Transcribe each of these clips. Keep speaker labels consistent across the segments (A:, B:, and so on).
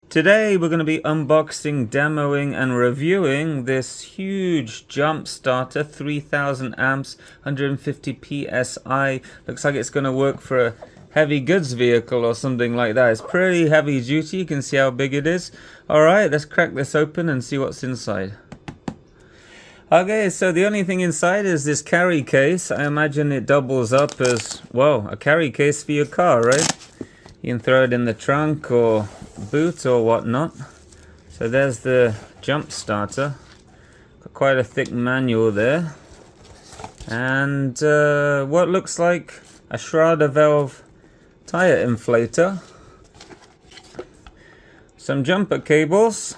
A: Today we're going to be unboxing, demoing and reviewing this huge jump starter, 3000 amps, 150 psi. Looks like it's going to work for a heavy goods vehicle or something like that. It's pretty heavy duty, you can see how big it is. Alright, let's crack this open and see what's inside. Okay, so the only thing inside is this carry case. I imagine it doubles up as, well, a carry case for your car, right? You can throw it in the trunk or boot or whatnot. So there's the jump starter. Got quite a thick manual there. And what looks like a Schrader valve tire inflator. Some jumper cables.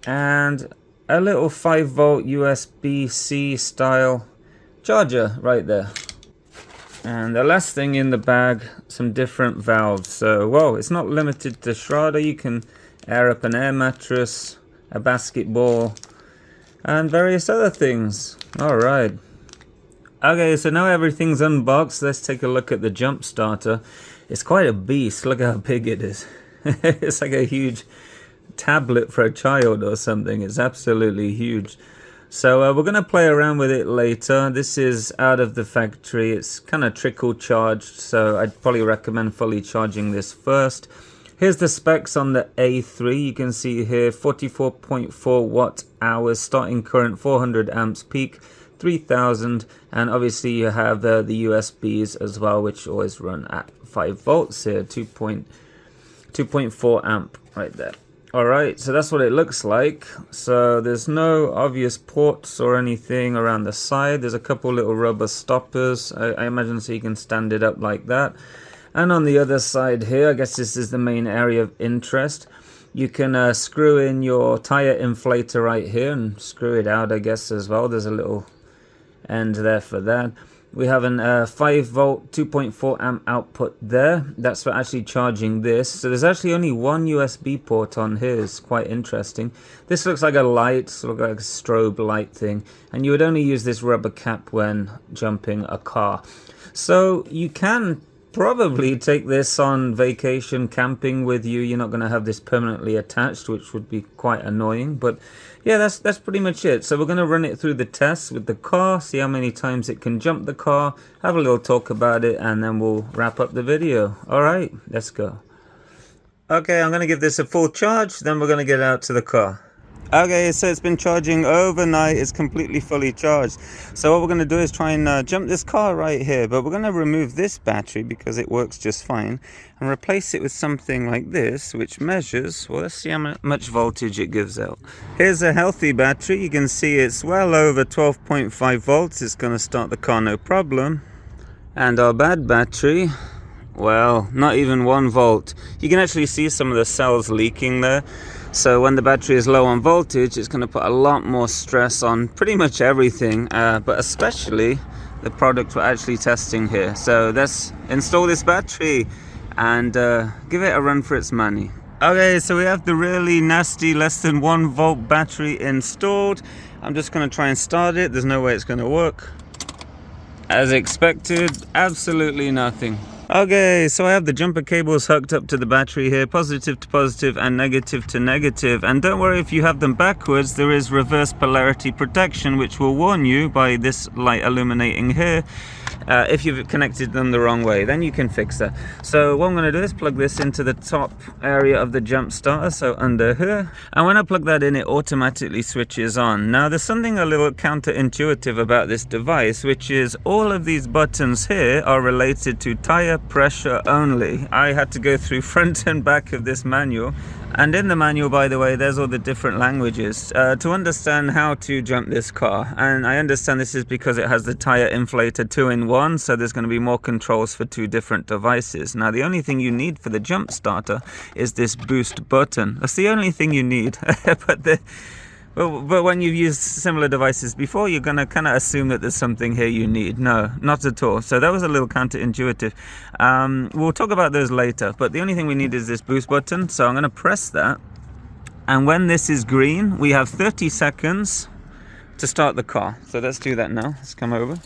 A: And a little 5-volt USB-C style charger right there. And the last thing in the bag, some different valves. So, whoa, it's not limited to Schrader. You can air up an air mattress, a basketball, and various other things. Alright. Okay, so now everything's unboxed. Let's take a look at the jump starter. It's quite a beast. Look how big it is. It's like a huge tablet for a child or something. It's absolutely huge. So we're going to play around with it later. This is out of the factory. It's kind of trickle charged, so I'd probably recommend fully charging this first. Here's the specs on the A3. You can see here 44.4 watt hours, starting current 400 amps peak, 3000, and obviously you have the USBs as well, which always run at 5 volts here, 2.4 amp right there. Alright, so that's what it looks like. So there's no obvious ports or anything around the side. There's a couple little rubber stoppers, I imagine, so you can stand it up like that. And on the other side here, I guess this is the main area of interest. You can screw in your tire inflator right here and screw it out, I guess, as well. There's a little end there for that. We have an 5-volt 2.4 amp output there. That's for actually charging this. So there's actually only one USB port on here. It's quite interesting. This looks like a light, sort of like a strobe light thing. And you would only use this rubber cap when jumping a car. So you can probably take this on vacation camping with you. You're not going to have this permanently attached, which would be quite annoying. But yeah, that's pretty much it. So we're going to run it through the tests with the car, see how many times it can jump the car, have a little talk about it, and then we'll wrap up the video. Alright, let's go. Okay, I'm going to give this a full charge, then we're going to get out to the car. Okay, so it's been charging overnight. It's completely fully charged. So what we're going to do is try and jump this car right here. But we're going to remove this battery because it works just fine and replace it with something like this, which measures, well, let's see how much voltage it gives out. Here's a healthy battery. You can see it's well over 12.5 volts. It's going to start the car no problem. And our bad battery, well, not even 1 volt. You can actually see some of the cells leaking there. So when the battery is low on voltage, it's going to put a lot more stress on pretty much everything, but especially the product we're actually testing here. So let's install this battery and give it a run for its money. Okay, so we have the really nasty less than 1 volt battery installed. I'm just going to try and start it. There's no way it's going to work. As expected, absolutely nothing. Okay, so I have the jumper cables hooked up to the battery here, positive to positive and negative to negative. And don't worry if you have them backwards, there is reverse polarity protection, which will warn you by this light illuminating here if you've connected them the wrong way. Then you can fix that. So what I'm going to do is plug this into the top area of the jump starter, so under here. And when I plug that in, it automatically switches on. Now there's something a little counterintuitive about this device, which is all of these buttons here are related to tire pressure only. I had to go through front and back of this manual, and in the manual, by the way, there's all the different languages to understand how to jump this car. And I understand this is because it has the tire inflator 2-in-1, so there's going to be more controls for 2 different devices. Now the only thing you need for the jump starter is this boost button. That's the only thing you need. But when you've used similar devices before, you're going to kind of assume that there's something here you need. No, not at all. So that was a little counterintuitive. We'll talk about those later. But the only thing we need is this boost button. So I'm going to press that. And when this is green, we have 30 seconds to start the car. So let's do that now. Let's come over.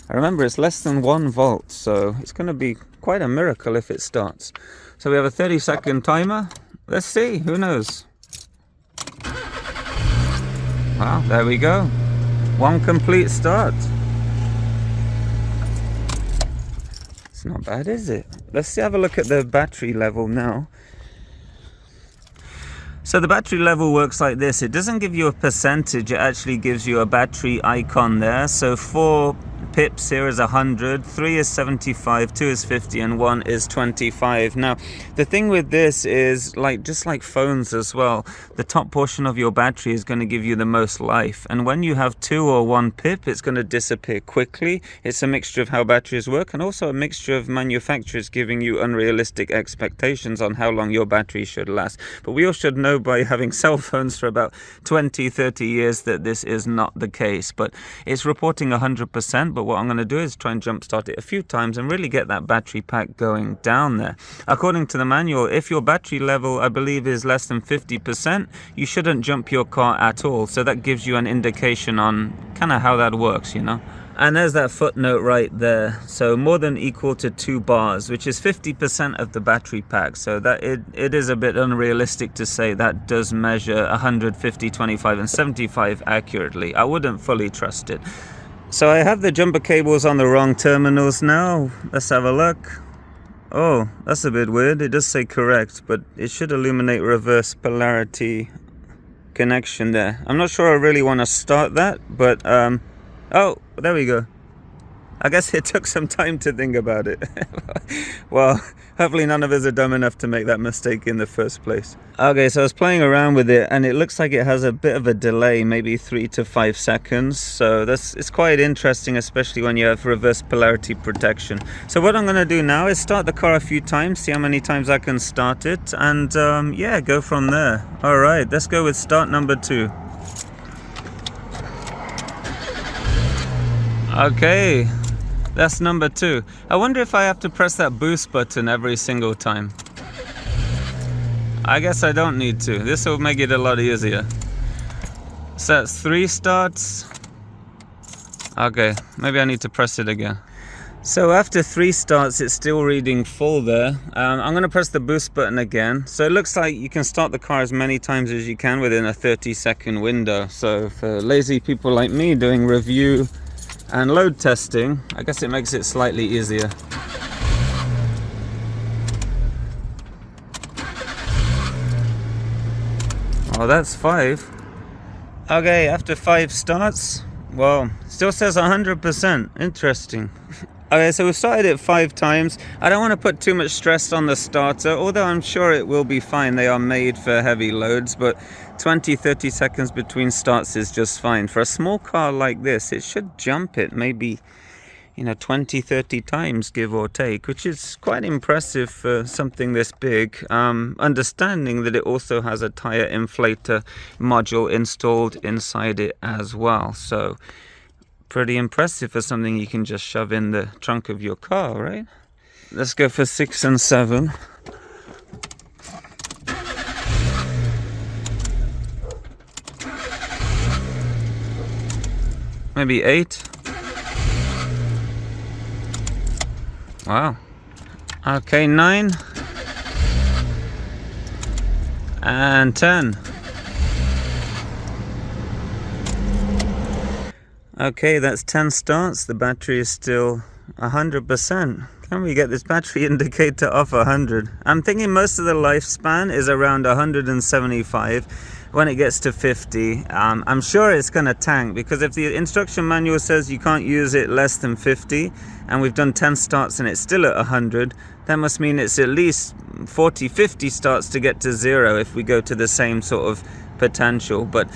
A: Remember, it's less than 1 volt. So it's going to be quite a miracle if it starts. So we have a 30-second timer. Let's see, who knows? Well, there we go. One complete start. It's not bad, is it? Let's have a look at the battery level now. So the battery level works like this. It doesn't give you a percentage, it actually gives you a battery icon there. So 4 pips here is 100, 3 is 75, 2 is 50, and 1 is 25. Now, the thing with this is, just like phones as well, the top portion of your battery is going to give you the most life. And when you have 2 or 1 pip, it's going to disappear quickly. It's a mixture of how batteries work, and also a mixture of manufacturers giving you unrealistic expectations on how long your battery should last. But we all should know by having cell phones for about 20-30 years that this is not the case. But it's reporting 100%, but what I'm going to do is try and jump start it a few times and really get that battery pack going down there. According to the manual, if your battery level, I believe, is less than 50%, you shouldn't jump your car at all. So that gives you an indication on kind of how that works, you know. And there's that footnote right there. So more than equal to 2 bars, which is 50% of the battery pack. So that it is a bit unrealistic to say that does measure 150, 25, and 75 accurately. I wouldn't fully trust it. So I have the jumper cables on the wrong terminals now. Let's have a look. Oh, that's a bit weird. It does say correct, but it should illuminate reverse polarity connection there. I'm not sure I really want to start that, but oh, there we go. I guess it took some time to think about it. Well, hopefully none of us are dumb enough to make that mistake in the first place. Okay, so I was playing around with it, and it looks like it has a bit of a delay, maybe 3 to 5 seconds. So it's quite interesting, especially when you have reverse polarity protection. So what I'm going to do now is start the car a few times, see how many times I can start it, and yeah, go from there. All right, let's go with start number 2. Okay, that's number 2. I wonder if I have to press that boost button every single time. I guess I don't need to. This will make it a lot easier. So that's 3 starts. Okay, maybe I need to press it again. So after 3 starts, it's still reading full there. I'm going to press the boost button again. So it looks like you can start the car as many times as you can within a 30-second window. So for lazy people like me doing review and load testing, I guess it makes it slightly easier. Oh, that's 5. Okay, after 5 starts, well, still says 100%. Interesting. Okay, so we've started it 5 times. I don't want to put too much stress on the starter, although I'm sure it will be fine. They are made for heavy loads, but 20-30 seconds between starts is just fine. For a small car like this, it should jump it maybe, 20-30 times, give or take, which is quite impressive for something this big. Understanding that it also has a tire inflator module installed inside it as well. So pretty impressive for something you can just shove in the trunk of your car, right? Let's go for 6 and 7. Maybe 8. Wow. Okay, 9. And 10. Okay, that's 10 starts. The battery is still 100%. Can we get this battery indicator off 100? I'm thinking most of the lifespan is around 175. When it gets to 50, I'm sure it's going to tank, because if the instruction manual says you can't use it less than 50, and we've done 10 starts and it's still at 100, that must mean it's at least 40-50 starts to get to 0 if we go to the same sort of potential. But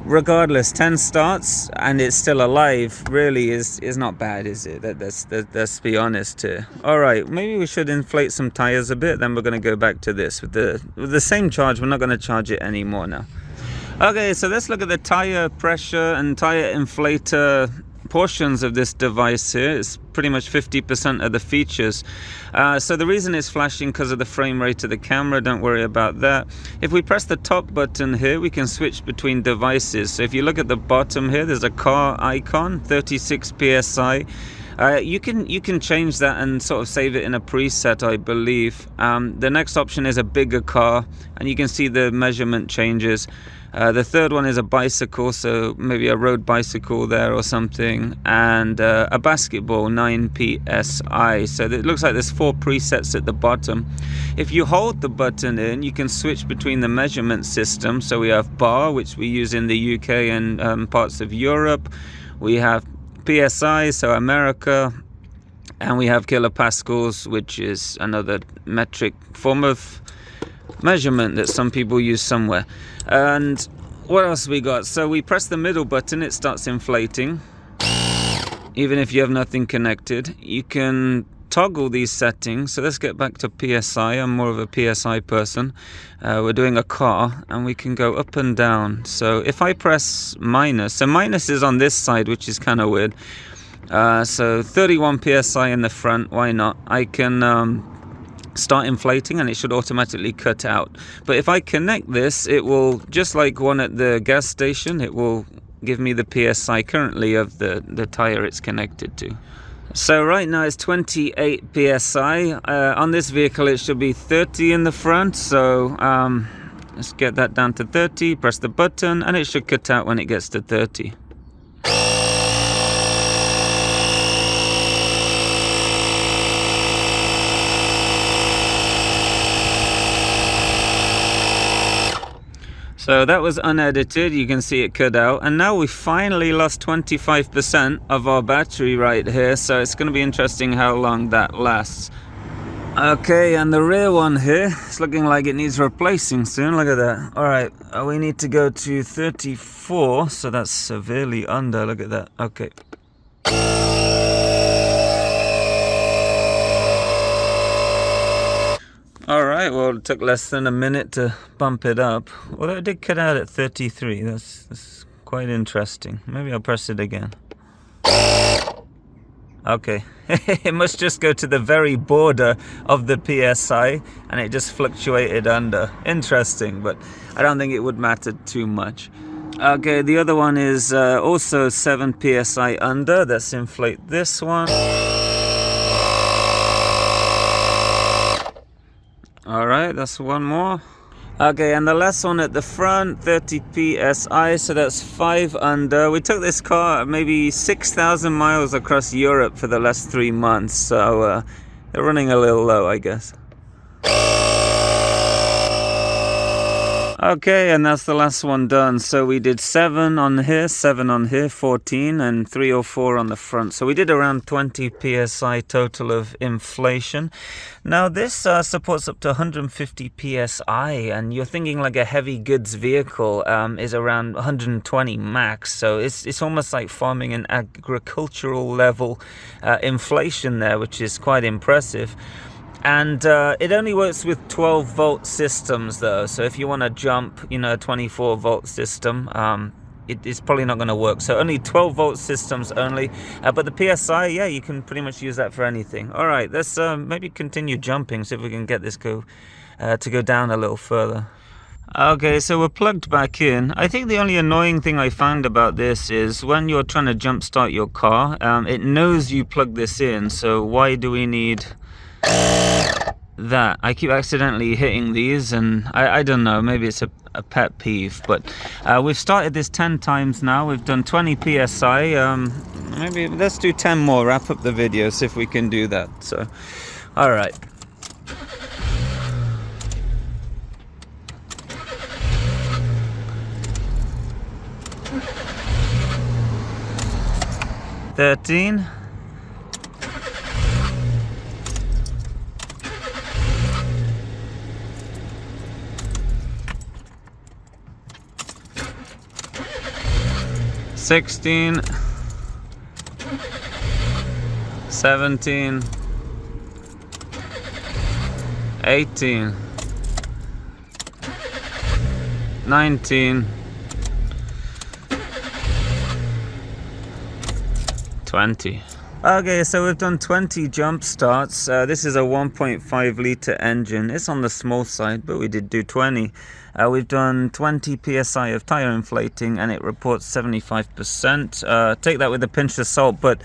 A: regardless, 10 starts and it's still alive really is not bad, is it? Let's be honest here. All right, maybe we should inflate some tires a bit, then we're going to go back to this. With the same charge, we're not going to charge it anymore now. Okay, so let's look at the tire pressure and tire inflator portions of this device here. It's pretty much 50% of the features. So the reason it's flashing because of the frame rate of the camera, don't worry about that. If we press the top button here, we can switch between devices. So if you look at the bottom here, there's a car icon, 36 psi. You can change that and sort of save it in a preset, I believe. The next option is a bigger car, and you can see the measurement changes. The third one is a bicycle, so maybe a road bicycle there or something, and a basketball, 9 psi. So it looks like there's 4 presets at the bottom. If you hold the button in, you can switch between the measurement system. So we have bar, which we use in the UK and parts of Europe. We have psi, so America, and we have kilopascals, which is another metric form of measurement that some people use somewhere. And what else we got? So we press the middle button, it starts inflating, even if you have nothing connected. You can toggle these settings. So let's get back to psi. I'm more of a psi person. We're doing a car, and we can go up and down. So if I press minus, so minus is on this side, which is kind of weird. So 31 psi in the front, why not? I can start inflating, and it should automatically cut out. But if I connect this, it will, just like one at the gas station, it will give me the psi currently of the tire it's connected to. So right now it's 28 psi. On this vehicle it should be 30 in the front, so let's get that down to 30, press the button, and it should cut out when it gets to 30. So that was unedited, you can see it cut out, and now we finally lost 25% of our battery right here, so it's going to be interesting how long that lasts. Okay, and the rear one here, it's looking like it needs replacing soon, look at that. Alright, we need to go to 34, so that's severely under, look at that, okay. Alright, well, it took less than a minute to bump it up. Although it did cut out at 33. That's quite interesting. Maybe I'll press it again. Okay. It must just go to the very border of the PSI, and it just fluctuated under. Interesting, but I don't think it would matter too much. Okay, the other one is also 7 PSI under. Let's inflate this one. Alright, that's one more. Okay, and the last one at the front, 30 psi, so that's 5 under. We took this car maybe 6,000 miles across Europe for the last 3 months, so they're running a little low, I guess. Okay, and that's the last one done. So we did 7 on here, 7 on here, 14, and 3 or 4 on the front. So we did around 20 psi total of inflation. Now this supports up to 150 psi, and you're thinking like a heavy goods vehicle is around 120 max. So it's almost like farming an agricultural level inflation there, which is quite impressive. And it only works with 12 volt systems though, so if you want to jump, a 24 volt system, it's probably not going to work. So only 12 volt systems only, but the PSI, yeah, you can pretty much use that for anything. All right, let's maybe continue jumping, see if we can get this to go down a little further. Okay, so we're plugged back in. I think the only annoying thing I found about this is when you're trying to jump start your car, it knows you plug this in, so why do we need that? I keep accidentally hitting these, and I don't know, maybe it's a pet peeve, but we've started this 10 times now. We've done 20 psi. Maybe let's do 10 more, wrap up the video, see if we can do that. So all right, $13. 16, 17, 18, 19, 20. Okay, so we've done 20 jump starts. This is a 1.5 litre engine. It's on the small side, but we did do 20. We've done 20 psi of tire inflating, and it reports 75%. Take that with a pinch of salt, but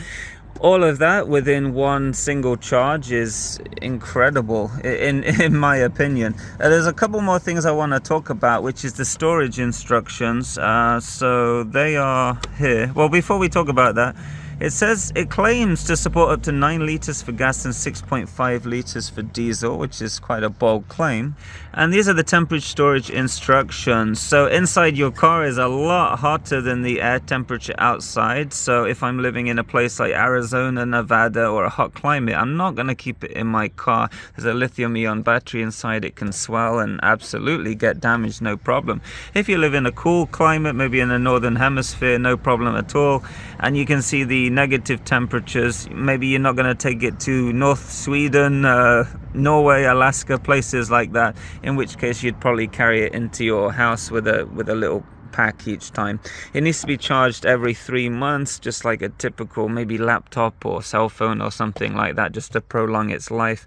A: All of that within one single charge is incredible in my opinion. There's a couple more things I want to talk about, which is the storage instructions. So they are here. Well, before we talk about that, it says it claims to support up to 9 liters for gas and 6.5 liters for diesel, which is quite a bold claim. And these are the temperature storage instructions. So inside your car is a lot hotter than the air temperature outside. So if I'm living in a place like Arizona, Nevada, or a hot climate, I'm not going to keep it in my car. There's a lithium-ion battery inside. It can swell and absolutely get damaged, no problem. If you live in a cool climate, maybe in the northern hemisphere, no problem at all. And you can see the negative temperatures. Maybe you're not going to take it to North Sweden, Norway, Alaska, places like that, in which case you'd probably carry it into your house with a little pack each time. It needs to be charged every 3 months, just like a typical maybe laptop or cell phone or something like that, just to prolong its life.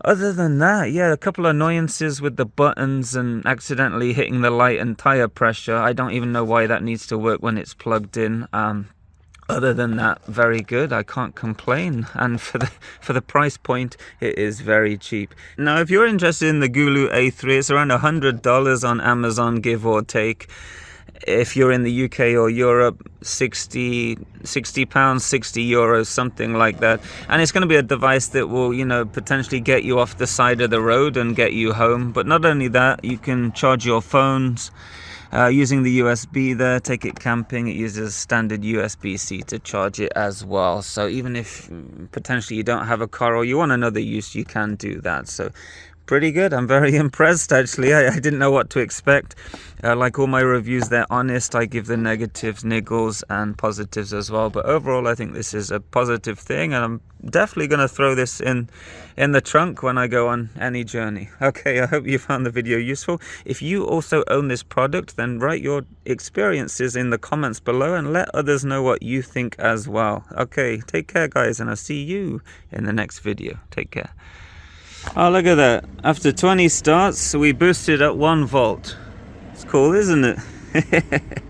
A: Other than that, yeah, a couple of annoyances with the buttons and accidentally hitting the light and tire pressure. I don't even know why that needs to work when it's plugged in. Other than that, very good. I can't complain, and for the price point, it is very cheap. Now, if you're interested in the GOOLOO A3, it's around $100 on Amazon, give or take. If you're in the UK or Europe, 60 pounds, 60 euros, something like that. And it's going to be a device that will, you know, potentially get you off the side of the road and get you home. But not only that, you can charge your phones using the USB there. Take it camping, it uses standard USB-C to charge it as well. So even if potentially you don't have a car or you want another use, you can do that. So pretty good. I'm very impressed, actually. I didn't know what to expect. Like all my reviews, they're honest. I give the negatives, niggles, and positives as well. But overall, I think this is a positive thing, and I'm definitely going to throw this in the trunk when I go on any journey. Okay, I hope you found the video useful. If you also own this product, then write your experiences in the comments below and let others know what you think as well. Okay, take care, guys, and I'll see you in the next video. Take care. Oh, look at that. After 20 starts, we boosted up 1 volt. It's cool, isn't it?